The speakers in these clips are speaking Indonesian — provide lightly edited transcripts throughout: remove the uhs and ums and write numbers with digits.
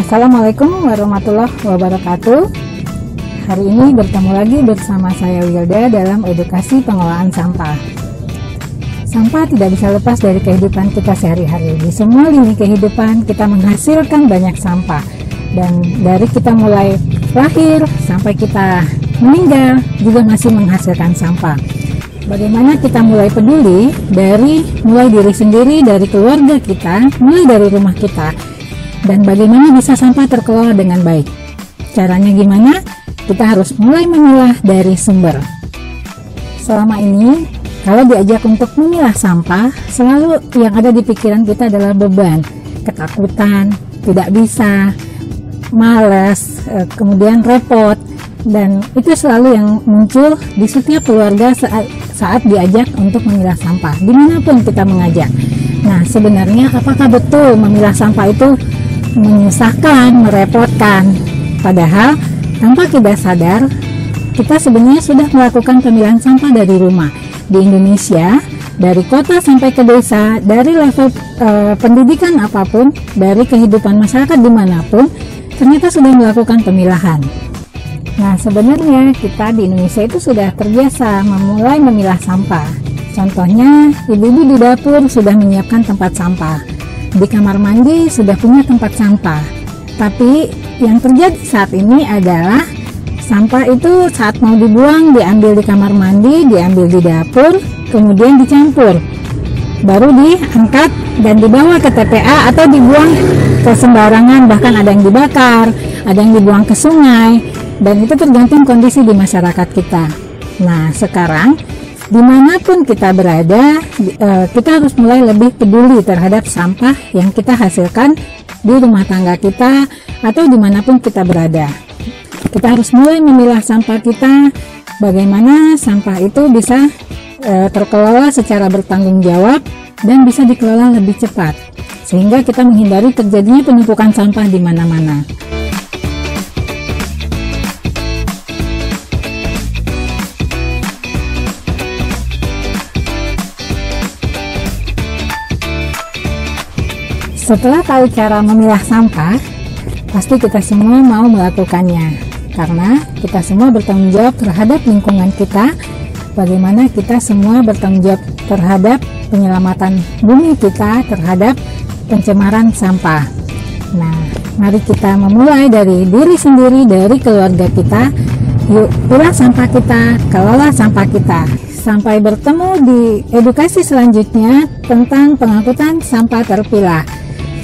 Assalamualaikum warahmatullahi wabarakatuh. Hari ini bertemu lagi bersama saya Wilda dalam edukasi pengelolaan sampah. Sampah tidak bisa lepas dari kehidupan kita sehari-hari. Di semua lini kehidupan kita menghasilkan banyak sampah. Dan dari kita mulai lahir sampai kita meninggal juga masih menghasilkan sampah. Bagaimana kita mulai peduli mulai diri sendiri, dari keluarga kita, mulai dari rumah kita. Dan bagaimana bisa sampah terkelola dengan baik? Caranya gimana? Kita harus mulai memilah dari sumber. Selama ini, kalau diajak untuk memilah sampah, selalu yang ada di pikiran kita adalah beban, ketakutan, tidak bisa, malas, kemudian repot. Dan itu selalu yang muncul di setiap keluarga saat diajak untuk memilah sampah, dimanapun kita mengajak. Nah, sebenarnya apakah betul memilah sampah itu menyusahkan, merepotkan? Padahal tanpa kita sadar, kita sebenarnya sudah melakukan pemilahan sampah dari rumah. Di Indonesia, dari kota sampai ke desa, dari level pendidikan apapun, dari kehidupan masyarakat dimanapun, ternyata sudah melakukan pemilahan. Nah, sebenarnya kita di Indonesia itu sudah terbiasa memulai memilah sampah. Contohnya, ibu-ibu di dapur sudah menyiapkan tempat sampah. Di kamar mandi sudah punya tempat sampah. Tapi yang terjadi saat ini adalah sampah itu saat mau dibuang diambil di kamar mandi, diambil di dapur, kemudian dicampur. Baru diangkat dan dibawa ke TPA atau dibuang ke sembarangan, bahkan ada yang dibakar, ada yang dibuang ke sungai, dan itu tergantung kondisi di masyarakat kita. Nah, sekarang dimanapun kita berada, kita harus mulai lebih peduli terhadap sampah yang kita hasilkan di rumah tangga kita atau dimanapun kita berada. Kita harus mulai memilah sampah kita, bagaimana sampah itu bisa terkelola secara bertanggung jawab dan bisa dikelola lebih cepat, sehingga kita menghindari terjadinya penumpukan sampah di mana-mana. Setelah tahu cara memilah sampah, pasti kita semua mau melakukannya, karena kita semua bertanggung jawab terhadap lingkungan kita. Bagaimana kita semua bertanggung jawab terhadap penyelamatan bumi kita, terhadap pencemaran sampah. Nah, mari kita memulai dari diri sendiri, dari keluarga kita. Yuk, pilah sampah kita, kelola sampah kita. Sampai bertemu di edukasi selanjutnya tentang pengangkutan sampah terpilah.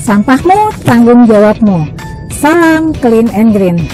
Sampahmu, tanggung jawabmu. Salam Clean and Green.